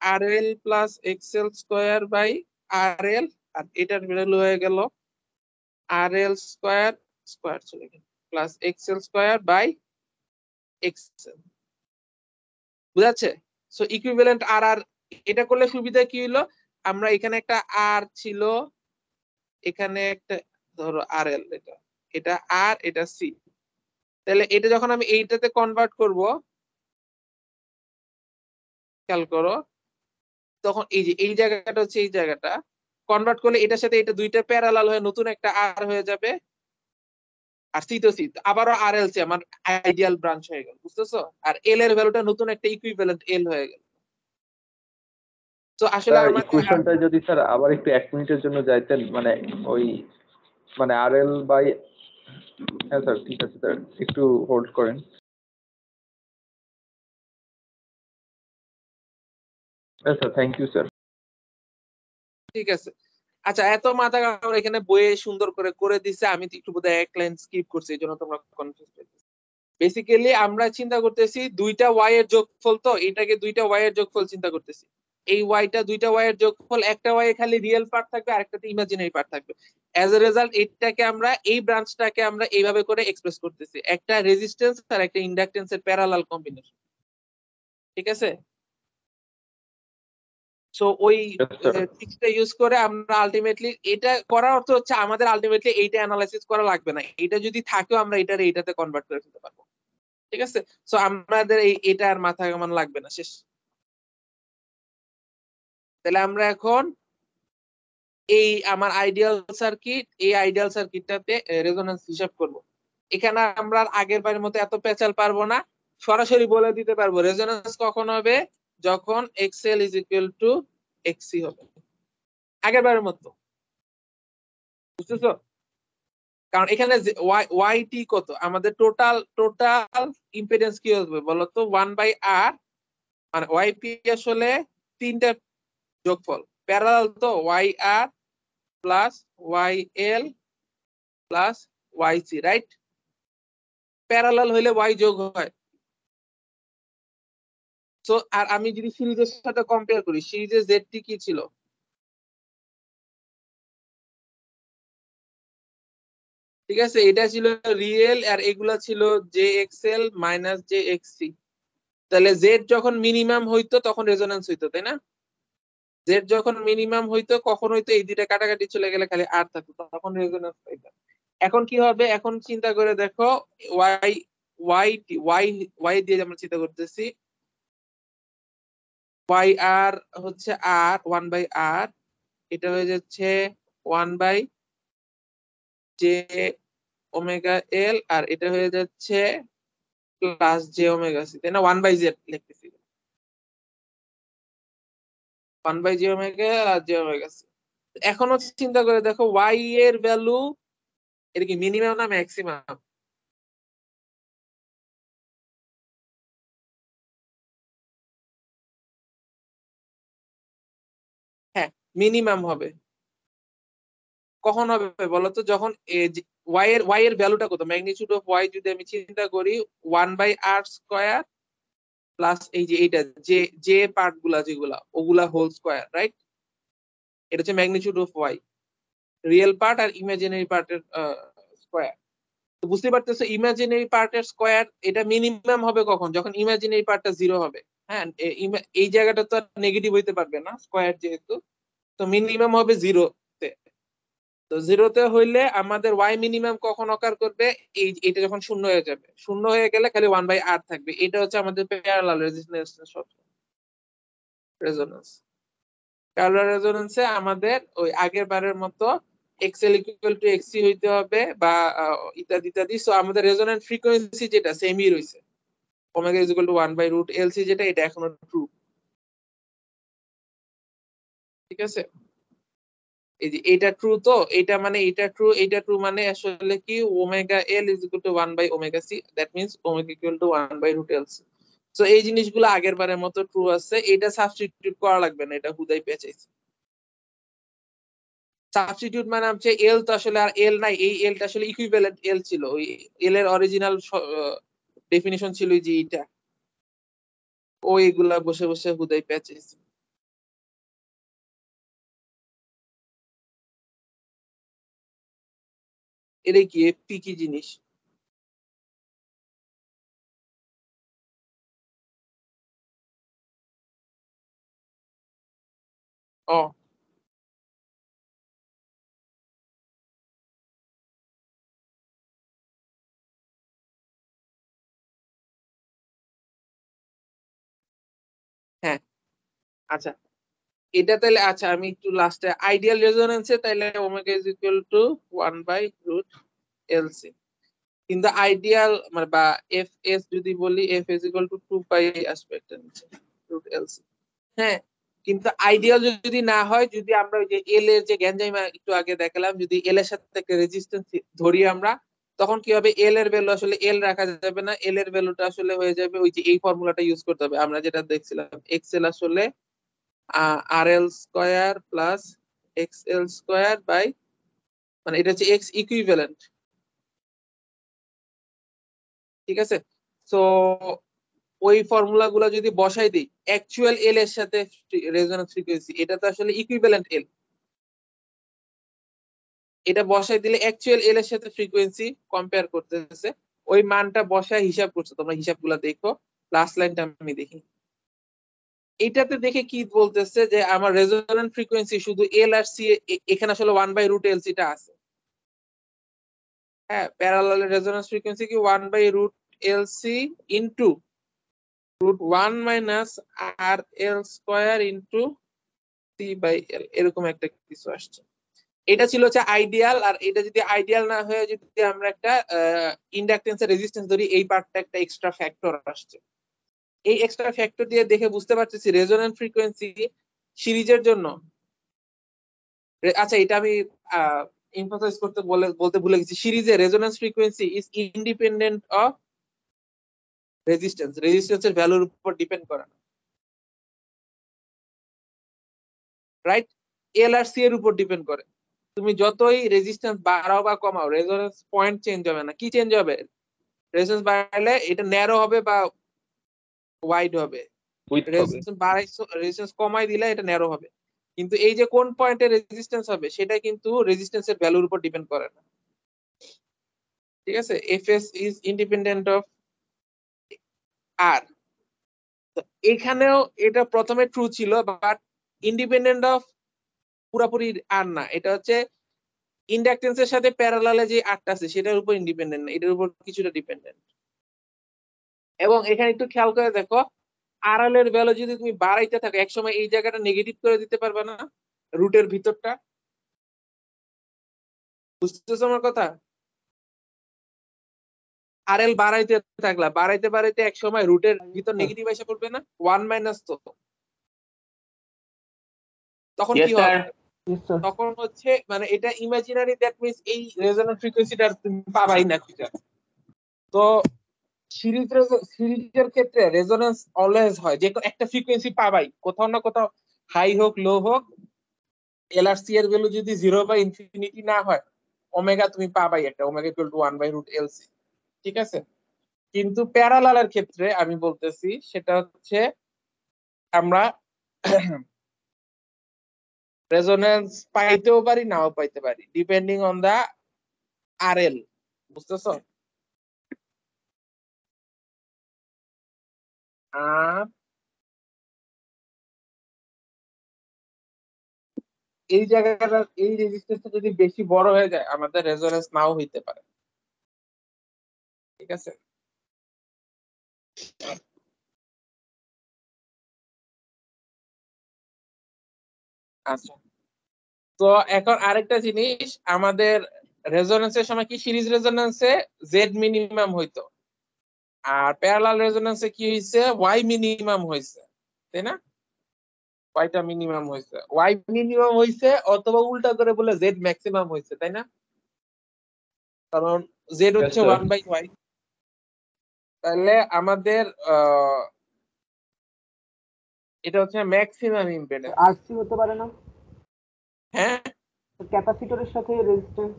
RL plus XL square by RL, আর এটার ভ্যালু হয়ে গেল RL স্কয়ার স্কয়ার চলে গেল plus XL square by XL। বুঝাচ্ছে? সো ইকুইভ্যালেন্ট আর আর, এটা করলে সুবিধা কি হলো, আমরা এখানে একটা আর ছিল, এখানে একটা ধরো RL, এটা এটা আর এটা সি। তাহলে এটা যখন আমি এইটাতে কনভার্ট করব, খেয়াল করো, তখন এই যে এই জায়গাটা হচ্ছে এই জায়গাটা কনভার্ট করলে এটার সাথে এটা দুইটা প্যারালাল হয়ে নতুন একটা আর হয়ে যাবে, আর সি তো সি আবারও আর এল সি আমার আইডিয়াল ব্রাঞ্চ হয়ে গেল, বুঝতেছো? আর এল এর ভ্যালুটা নতুন একটা ইকুইভ্যালেন্ট এল হয়ে গেল। তো আসলে স্যার আমাদের ইকুয়েশনটা যদি স্যার আবার একটু 1 মিনিটের জন্য যাইতেন, মানে ওই মানে আর এল বাই, হ্যাঁ স্যার ঠিক আছে স্যার, একটু হোল্ড করেন। হ্যাঁ স্যার, থ্যাংক ইউ স্যার। ঠিক আছে। আচ্ছা, এত মাথা কামড় এখানে বইয়ে সুন্দর করে করে দিছে, আমি তো একটু বোধহয় এক লাইন স্কিপ করছি, এই জন্য তোমরা কনফিউজ হয়েছে। বেসিক্যালি আমরা চিন্তা করতেছি দুইটা ওয়াই এর যোগফল, তো এটাকে দুইটা ওয়াই এর যোগফল চিন্তা করতেছি। এই ওয়াইটা দুইটা ওয়াই এর যোগফল, একটা ওয়াই এ খালি রিয়েল পার্ট থাকবে আর একটাতে ইমাজিনারি পার্ট থাকবে। অ্যাজ এ রেজাল্ট এটাকে আমরা এই ব্রাঞ্চটাকে আমরা এইভাবে করে এক্সপ্রেস করতেছি, একটা রেজিস্ট্যান্স আর একটা ইন্ডাকটেন্সের প্যারালাল কম্বিনেশন। ঠিক আছে? সো ওই Yes, sir. ট্রিক্সটা ইউজ করে আমরা আলটিমেটলি, এটা করার অর্থ হচ্ছে আমাদের আলটিমেটলি এইটা অ্যানালাইসিস করা লাগবে না, এটা যদি থাকেও আমরা এইটাতে কনভার্ট করে ফেলতে পারবো। ঠিক আছে? সো আমাদের এটা আর মাথা ঘামানো লাগবে না, শেষ। তাহলে আমরা এখন এই আমার আইডিয়াল সার্কিট, এই আইডিয়াল সার্কিটটাতে রেজোন্যান্স হিসাব করব। এখানে আমরা আগের বারের মতো এত পেঁচাল পারবো না, সরাসরি বলে দিতে পারবো রেজোন্যান্স কখন হবে, যখন XL is equal two XC হবে, আগের বারের মতো। বুঝতেছো? কারণ এখানে ওয়াই টি কত, আমাদের টোটাল টোটাল ইম্পিডেন্স কি হবে বলতো, 1/r, মানে ওয়াই পি আসলে তিনটা যোগফল, প্যারালাল তো, Y R plus Y L plus Y C, right? Parallel হইলে ওয়াই যোগ হয়। সো আর আমি যদি সিরিজের সাথে কম্পেয়ার করি, সিরিজের জেড টি কি ছিল, ঠিক আছে, এটা ছিল রিয়েল আর এগুলা ছিল J X L minus J X C. তাহলে জেড যখন মিনিমাম হইতো তখন রেজোন্যান্স হইতো, তাই না? জেড যখন মিনিমাম হইতো কখন হইতো, এই দুইটা কাটাকাটি চলে গেলে খালি আর থাকতো, তখন রেজোন্যান্স হইতো। এখন কি হবে, এখন চিন্তা করে দেখো, ওয়াই ওয়াই ওয়াই ওয়াই দিয়ে আমরা চিন্তা করতেছি, ওয়াই আর হচ্ছে আর 1/r, এটা হয়ে যাচ্ছে 1/j⍵l, আর এটা হয়ে যাচ্ছে প্লাস j⍵c, তাই না? 1/z লিখতেছি, 1/j⍵l আর j⍵c। এখনো চিন্তা করে দেখো ওয়াই এর ভ্যালু, এটা কি মিনিমাম না ম্যাক্সিমাম? হ্যাঁ, মিনিমাম হবে। কখন হবে বলতো, যখন ওয়াই এর ভ্যালুটা কত, ম্যাগনিটিউড অফ ওয়াই যদি আমি চিন্তা করি 1/r² প্লাস এই যে এইটা যে যে পার্ট গুলা যেগুলা ওগুলা হোল স্কয়ার, রাইট? এটা হচ্ছে magnitude of Y, real part আর ইমাজিনারি পার্টের স্কয়ার। তো বুঝতে পারতেছো, ইমাজিনারি পার্টের স্কয়ার এটা মিনিমাম হবে কখন, যখন ইমাজিনারি পার্টটা 0 হবে। হ্যাঁ, এই জায়গাটা তো নেগেটিভ হইতে পারবে না, স্কয়ার যেহেতু, তো মিনিমাম হবে 0-তে। তো 0-তে হইলে আমাদের ওয়াই মিনিমাম কখন অকার করবে, এটা যখন 0 হয়ে যাবে, 0 হয়ে গেলে খালি 1/r থাকবে। এটা হচ্ছে আমাদের প্যারালাল রেজোন্যান্স। প্যারালাল রেজোন্যান্সে আমাদের ওই আগের বারের মতো এক্সএল ইকুয়াল টু এক্সসি হইতে হবে বা ইত্যাদি ইত্যাদি। সো আমাদের রেজোন্যান্ট ফ্রিকোয়েন্সি যেটা সেমই রইছে, omega is equal two 1/√LC, যেটা এটা এখনো ট্রু। ঠিক আছে? এই যে এটা ট্রু, তো এটা মানে এটা ট্রু মানে আসলে কি, omega L is equal two 1/ω_c, that means omega equal to 1/√LC। So এই জিনিসগুলো আগের বারের মতো ট্রু আছে, এটা সাবস্টিটিউট করা লাগবে না, এটা হুদাই পেঁচাইছে। সাবস্টিটিউট মানে হচ্ছে এল তো আসলে আর এল নাই, এই এলটা আসলে ইকুইভ্যালেন্ট এল ছিল, ওই এল এর অরিজিনাল ডেফিনিশন ছিল যে এইটা, ও এগুলা বসে বসে হুদাই পেঁচাইছে। এটাই কি এফপি কি জিনিস? ও হ্যাঁ, আচ্ছা এটা তাহলে আচ্ছা আমি একটু লাস্টে আইডিয়াল রেজোনেন্সে তাহলে omega is equal two 1/√LC কিন্তু আইডিয়াল মানে বা এফ এস যদি বলি এফ ইজ ইকুয়াল টু 2π আসবে একটা নিচে √LC। হ্যাঁ কিন্তু আইডিয়াল যদি না হয়, যদি আমরা ওই যে এল এর যে গ্যাঞ্জাইম একটু আগে দেখালাম, যদি এল এর সাথে একটা রেজিস্ট্যান্স ধরি আমরা, তখন কি হবে, এল এর ভ্যালু আসলে এল রাখা যাবে না, এল এর ভ্যালুটা আসলে হয়ে যাবে ওই যে এই ফর্মুলাটা ইউজ করতে হবে আমরা যেটা দেখছিলাম, এক্সএল আসলে RL square plus XL square by, মানে এটা হচ্ছে এক্স ইকুইভ্যালেন্ট। ঠিক আছে, সো ওই ফর্মুলা গুলো যদি বসাই দিই অ্যাকচুয়াল এল এর সাথে রেজোন্যান্স ফ্রিকোয়েন্সি, এটা তো আসলে ইকুইভ্যালেন্ট এল, এটা বসাই দিলে অ্যাকচুয়াল এল এর সাথে ফ্রিকোয়েন্সি কম্পেয়ার করতেছে, ওই মানটা বসায় হিসাব করছে, তোমরা হিসাবগুলো দেখো, লাস্ট লাইনটা আমি দেখি। এটাতে দেখে কি বলতেছে যে আমার রেজোন্যান্ট ফ্রিকোয়েন্সি শুধু এল আর সি, এখানে আসলে 1/√LC টা আছে। হ্যাঁ, প্যারালাল রেজোন্যান্স ফ্রিকোয়েন্সি কি 1/√LC into √1 minus RL square into C/L, এরকম একটা কিছু আসছে। এটা ছিল হচ্ছে আইডিয়াল, আর এটা যদি আইডিয়াল না হয়ে যদি আমরা একটা ইন্ডাকটেন্সের রেজিস্ট্যান্স ধরি, এই পার্টটা একটা এক্সট্রা ফ্যাক্টর আসছে। এই এক্সট্রা ফ্যাক্টর দিয়ে দেখে বুঝতে পারতেছি রেজোন্যান্ট ফ্রিকোয়েন্সি সিরিজের জন্য, আচ্ছা এটা আমি এমফাসাইজ বলতে ভুলে গেছি, সিরিজে resonance frequency is independent of রেজিস্ট্যান্সের ভ্যালুর উপর ডিপেন্ড করে না, রাইট, এল আর সি এর উপর ডিপেন্ড করে। তুমি যতই রেজিস্ট্যান্স বাড়াও বা কমাও, রেজোন্যান্স পয়েন্ট চেঞ্জ হবে না। কি চেঞ্জ হবে, রেজিস্ট্যান্স বাড়ালে এটা ন্যারো হবে বা ওয়াইড হবে, রেজিস্ট্যান্স কমাই দিলে এটা ন্যারো হবে। কিন্তু এই যে কোন পয়েন্টে রেজিস্ট্যান্স হবে সেটা কিন্তু রেজিস্ট্যান্সের ভ্যালুর উপর ডিপেন্ড করে না। ঠিক আছে, এফএস ইজ ইন্ডিপেন্ডেন্ট অফ আর, এখানেও এটা প্রথমে ট্রু ছিল, বাট ইন্ডিপেন্ডেন্ট অফ পুরাপুরি আর না, এটা হচ্ছে ইন্ডাকটেন্সের সাথে প্যারালালে যে আরটা আছে সেটার উপর ইন্ডিপেন্ডেন্ট না, এটার উপর কিছুটা ডিপেন্ডেন্ট। এবং এখানে একটু খেয়াল করে দেখো, আরএল এর ভ্যালু যদি তুমি বাড়াইতে থাকো, একসময় এই জায়গাটা নেগেটিভ করে দিতে পারবে না, রুটের ভিতরটা, বুঝতেছো আমার কথা? আরএল বাড়াইতে থাকলা, বাড়াইতে বাড়াইতে এক সময় রুটের ভিতর নেগেটিভ এসে পড়বে না, 1 মাইনাস, তো তখন Yes, কি হবে, sir. তখন হচ্ছে মানে এটা ইমাজিনারি, দ্যাট মিন্স এই রেজোন্যান্স ফ্রিকোয়েন্সিটা তুমি পাবাই না খুঁজে। তো সিরিজের ক্ষেত্রে রেজোন্যান্স অলওয়েজ হয়, যে একটা ফ্রিকোয়েন্সি পাবাই, কোথাও না কোথাও হাই হোক লো হোক, এলআরসি এর ভ্যালু যদি 0 বা ইনফিনিটি না হয়, ওমেগা তুমি পাবাই একটা, ওমেগা ইকুয়াল টু 1/√LC। ঠিক আছে, কিন্তু প্যারালালের ক্ষেত্রে আমি বলতেছি সেটা হচ্ছে আমরা রেজোন্যান্স পাইতেও পারি নাও পাইতে পারি, ডিপেন্ডিং অন দা আরএল, বুঝতেছো? আর এই জায়গাটা, এই রেজিস্ট্যান্সটা যদি বেশি বড় হয়ে যায়, আমাদের রেজোন্যান্স নাও হইতে পারে। ঠিক আছে, আচ্ছা, তো এখন আরেকটা জিনিস, আমাদের রেজোন্যান্সের সময় কি সিরিজ রেজোন্যান্সে জেড মিনিমাম হইতো, আর প্যারালাল রেজোন্যান্সে কি হইছে, ওয়াই মিনিমাম হইছে, তাই না? ওয়াইটা মিনিমাম হইছে, ওয়াই মিনিমাম হইছে, অথবা উল্টা করে বলে জেড ম্যাক্সিমাম হইছে, তাই না? কারণ জেড হচ্ছে 1/y, তাহলে আমাদের এটা হচ্ছে ম্যাক্সিমাম ইম্পিডেন্স। আরসি হতে পারে না, হ্যাঁ, ক্যাপাসিটরের সাথে রেজিস্ট্যান্স।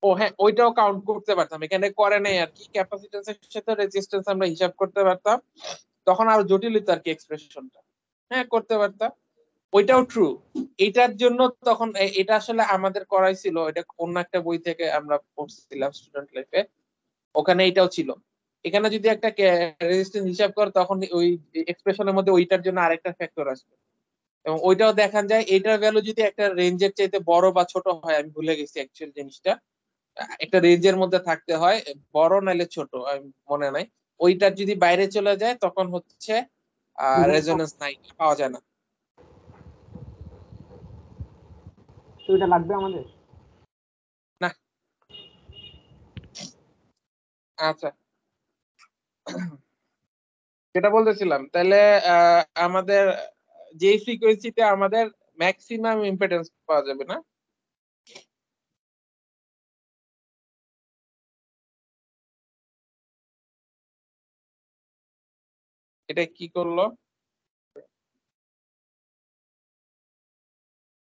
ও হ্যাঁ, ওইটাও কাউন্ট করতে পারতাম, এখানে করে নাই আর কি, ক্যাপাসিট্যান্সের সাথে রেজিস্ট্যান্স আমরা হিসাব করতে পারতাম, তখন আরো জটিল হতো আর কি এক্সপ্রেশনটা। হ্যাঁ, করতে পারতাম, ওইটাও ট্রু। এটার জন্য তখন এটা আসলে আমাদের করাইছিল, এটা অন্য একটা বই থেকে আমরা পড়ছিলাম স্টুডেন্ট লাইফে, ওখানে এটাও ছিল। এখানে যদি একটা রেজিস্ট্যান্স হিসাব কর, তখন ওই এক্সপ্রেশনের মধ্যে ওইটার জন্য আরেকটা ফ্যাক্টর আসবে, এবং ওইটাও দেখা যায় এইটার ভ্যালু যদি একটা রেঞ্জের চাইতে বড় বা ছোট হয়, আমি ভুলে গেছি অ্যাকচুয়াল জিনিসটা, একটা রেঞ্জের মধ্যে থাকতে হয়, বড় নাইলে ছোট আমি মনে নাই, ওইটার যদি বাইরে চলে যায় তখন হচ্ছে রেজোনেন্স নাই, পাওয়া যায় না। তো এটা লাগবে আমাদের। না। আচ্ছা, যেটা বলতেছিলাম তাহলে আমাদের যে ফ্রিকোয়েন্সিতে আমাদের ম্যাক্সিমাম ইম্পিডেন্স পাওয়া যাবে না, এটা কি করলো?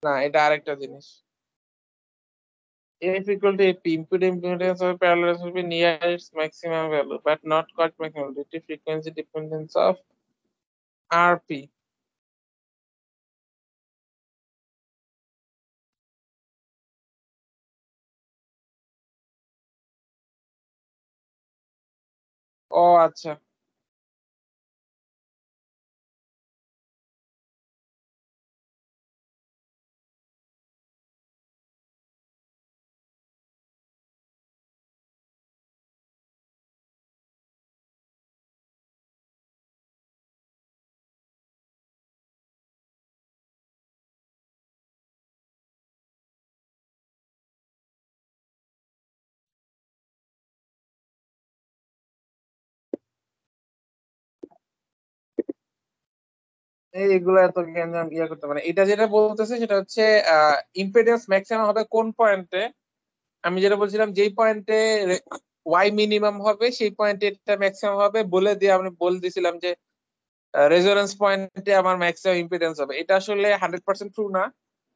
না, এটা আরেকটা জিনিস। F equal to AP, impedance of parallel will be near its maximum value, but not quite maximum due to frequency dependence of RP. ও আচ্ছা, এইগুলো এত জ্ঞান ইয়া করতে পারে। এটা যেটা বলতেছে সেটা হচ্ছে ইম্পিডেন্স ম্যাক্সিমাম হবে কোন পয়েন্টে। আমি যেটা বলছিলাম যেই পয়েন্টে ওয়াই মিনিমাম হবে সেই পয়েন্টে এটা ম্যাক্সিমাম হবে বলে দিয়ে আমি বলে দিয়েছিলাম যে রেজোনেন্স পয়েন্টে আমার ম্যাক্সিমাম ইম্পিডেন্স হবে। এটা আসলে 100% ট্রু না,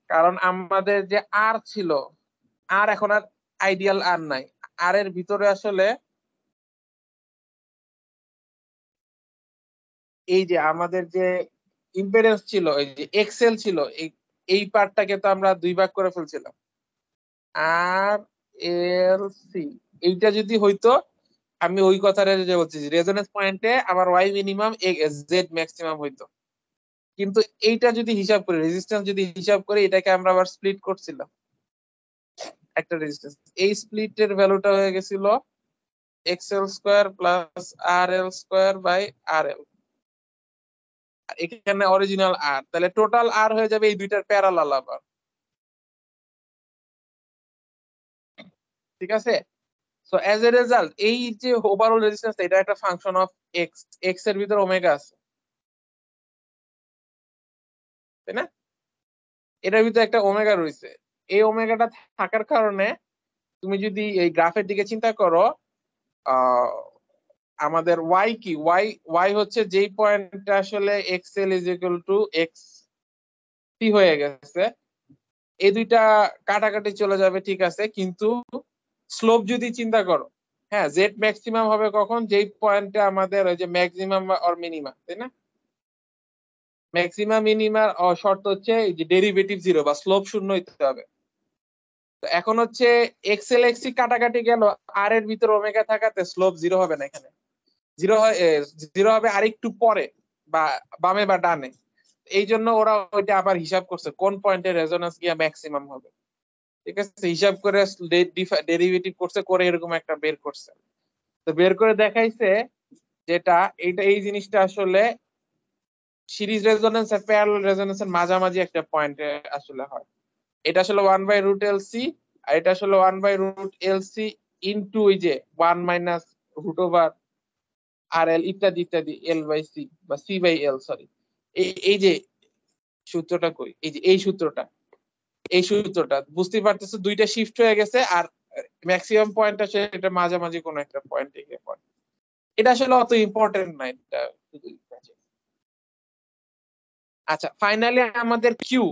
কারণ আমাদের যে আর ছিল, আর এখন আর আইডিয়াল আর নাই। আর এর ভিতরে আসলে এই যে আমাদের যে ইম্পিডেন্স ছিল, এই যে এক্সেল ছিল, এই পার্টটাকে তো আমরা দুই ভাগ করে ফেলছিলাম। আর এল সি এইটা যদি হইতো, আমি ওই কথাটা যে বলছি রেজোনেন্স পয়েন্টে আমার ওয়াই মিনিমাম জেড ম্যাক্সিমাম হইতো। কিন্তু এইটা যদি হিসাব করি, রেজিস্ট্যান্স যদি হিসাব করি, এটাকে আমরা আবার স্প্লিট করছিলাম একটা রেজিস্ট্যান্স। এই স্প্লিটের ভ্যালুটা হয়ে গেছিল x l square plus r l square by r l. এখানে অরিজিনাল আর, তাহলে টোটাল আর হয়ে যাবে এই দুইটার প্যারালাল আবার। ঠিক আছে? সো অ্যাজ এ রেজাল্ট এই যে ওভারঅল রেজিস্ট্যান্স, এটা একটা ফাংশন অফ এক্স, এক্স এর ভিতর ওমেগা আছে, তাই না? এটার ভিতরে একটা ওমেগা রয়েছে। এই ওমেগাটা থাকার কারণে তুমি যদি এই গ্রাফের দিকে চিন্তা করো, আহ আমাদের ওয়াই কি, ওয়াই ওয়াই হচ্ছে যেই পয়েন্টটা আসলে x l is equal to x t হয়ে গেছে, এই দুইটা কাটাকাটি চলে যাবে, ঠিক আছে, কিন্তু স্লোপ যদি চিন্তা করো, হ্যাঁ, জেড ম্যাক্সিমাম হবে কখন, যেই পয়েন্টে আমাদের ওই যে ম্যাক্সিমাম অর মিনিমাম, তাই না? ম্যাক্সিমাম মিনিমার শর্ত হচ্ছে এই যে ডেরিভেটিভ জিরো বা স্লোপ শূন্য হইতে হবে। তো এখন হচ্ছে এক্সেল এক্সি কাটাকাটি গেল, আর এর ভিতর ওমেগা থাকাতে স্লোপ জিরো হবে না, এখানে জিরো হয়, জিরো হবে আরেকটু পরে বা বামে বা ডানে। এই জন্য ওরা ওইটা আবার হিসাব করছে কোন পয়েন্টে রেজোন্যান্স গিয়া ম্যাক্সিমাম হবে। ঠিক আছে, হিসাব করে ডেরিভেটিভ করছে, করে এরকম একটা বের করছে। তো বের করে দেখাইছে যেটা এইটা, এই জিনিসটা আসলে সিরিজ রেজোন্যান্স আর প্যারালাল রেজোন্যান্সের মাঝামাঝি একটা পয়েন্টে আসলে হয়। এটা আসলে 1/√LC, আর এটা আসলে 1/√LC ইনটু ওই যে 1 - √RL ইত্যাদি ইত্যাদি, L/C বা C/L, সরি। এই যে সূত্রটা কই, এই যে এই সূত্রটা বুঝতে পারতেছো, দুইটা শিফট হয়ে গেছে, আর ম্যাক্সিমাম পয়েন্ট আসলে এটা মাঝামাঝি কোনো একটা পয়েন্টে গিয়ে পড়ে। এটা আসলে অত ইম্পর্টেন্ট না, এটা শুধু। আচ্ছা, ফাইনালি আমাদের কিউ,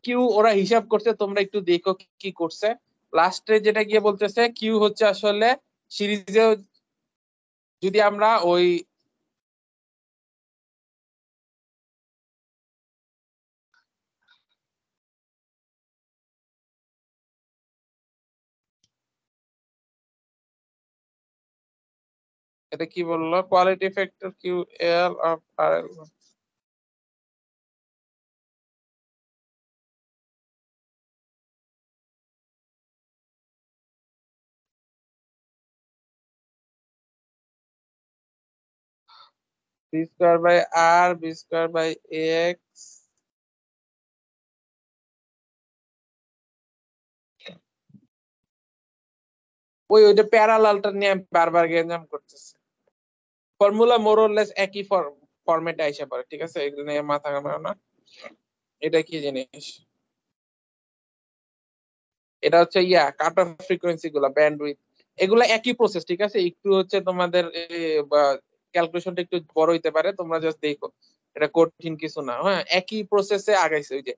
কিউ ওরা হিসাব করছে, তোমরা একটু দেখো কি করছে। লাস্টে যেটা গিয়ে বলতেছে কিউ হচ্ছে আসলে সিরিজে যদি আমরা ওই এটা কি বললো, quality factor Q L of R L. B square by R B square by X ওইটা প্যারালালটা নিয়ে আমি বারবার গেঞ্জাম করতেছি। ফর্মুলা মোর অর লেস একই ফরম্যাটে আইসা পড়ে, ঠিক আছে, এগুলো নিয়ে মাথা ঘামাও না। এটা কি জিনিস? এটা হচ্ছে কাট অফ ফ্রিকোয়েন্সি গুলা, ব্যান্ডউইথ, এগুলা একই প্রসেস, ঠিক আছে। একটু হচ্ছে তোমাদের ক্যালকুলেশনটা একটু বড় হইতে পারে, তোমরা জাস্ট দেখো, এটা কঠিন কিছু না। হ্যাঁ, একই প্রসেসে আগাইছে। ওই যে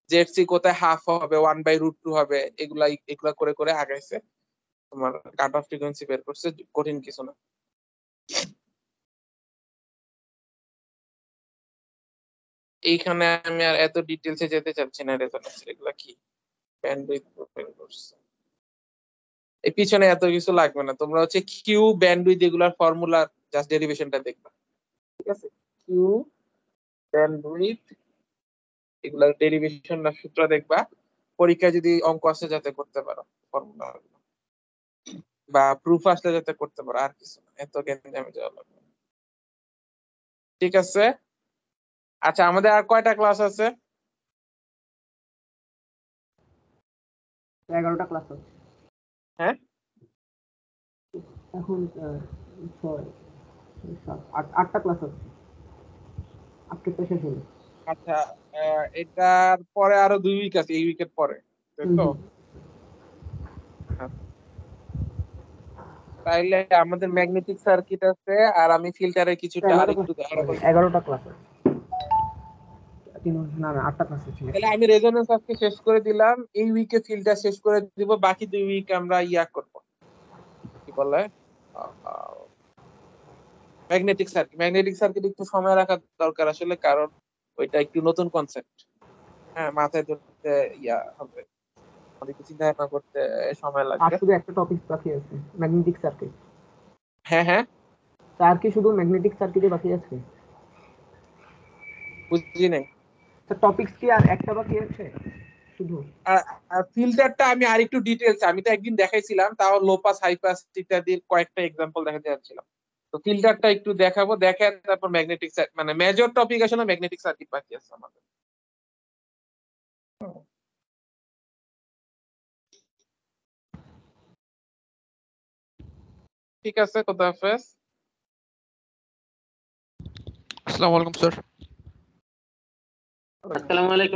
জেডসি কোথায় হাফ হবে, 1/√2 হবে, এগুলা করে করে আগাইছে, তোমার কাট অফ ফ্রিকোয়েন্সি বের করছে, কঠিন কিছু না। এইখানে আমি আর এত ডিটেলসে যেতে চাচ্ছি না। রেজোনেন্স এগুলা কি ব্যান্ডউইথ বের করছে, এই পিছনে এত কিছু লাগবে না। তোমরা হচ্ছে কিউ ব্যান্ডউইথ এগুলার ফর্মুলা জাস্ট ডেরিভেশনটা দেখবা, ঠিক আছে। কিউ ব্যান্ডউইথ এগুলার ডেরিভেশন না সূত্র দেখবা, পরীক্ষায় যদি অঙ্ক আসে যাতে করতে পারো, ফর্মুলা বা প্রুফ আসলে যাতে করতে পারো, আর কিছু না, এত জ্ঞান যাওয়া লাগবে না। ঠিক আছে। আচ্ছা, আমাদের আর কয়টা ক্লাস আছে? 11টা ক্লাস আছে হ্যাঁ, এখন। 6 7 8টা ক্লাস আছে, আজকেরটা শেষ হলো। আচ্ছা, এটার পরে আরো 2 উইক আছে, এই উইকের পরে, তাই তো? তাইলে আমাদের ম্যাগনেটিক সার্কিট আছে, আর আমি ফিল্টারের কিছুটা আর একটু 11টা ক্লাস আছে। না না 8টা ক্লাস আছে। তাহলে আমি রেজোনেন্স আজকে শেষ করে দিলাম, এই উইকে ফিল্টার শেষ করে দিব, বাকি 2 উইক আমরা করব, কি বলে, ম্যাগনেটিক সার্কিট একটু সময় রাখা দরকার আসলে, কারণ ওইটা একটু নতুন কনসেপ্ট। হ্যাঁ, মাথায় ধরতে হবে, অনেক কিছু চিন্তা ভাবনা করতে সময় আর লাগবে। শুধু একটা টপিক বাকি আছে, ম্যাগনেটিক সার্কিট। হ্যাঁ হ্যাঁ, আর কি শুধু ম্যাগনেটিক সার্কিটে বাকি আছে? বুঝি নাই। টপিকস কি আর একটা বাকি আছে শুধু? আর ফিল্টারটা আমি আরেকটু ডিটেইলস, আমি তো একদিন দেখাইছিলাম, তাও লো পাস হাই পাস ইত্যাদির কয়েকটা এক্সাম্পল দেখাতে যাচ্ছিলাম। তো ফিল্টারটা একটু দেখাবো, দেখে তারপর ম্যাগনেটিক সার্কিট, মানে মেজর টপিক আসলে ম্যাগনেটিক সার্কিট বাকি আছে আমাদের। ঠিক আছে, খোদা হাফেজ। আসসালামু আলাইকুম স্যার। আসসালামু আলাইকুম।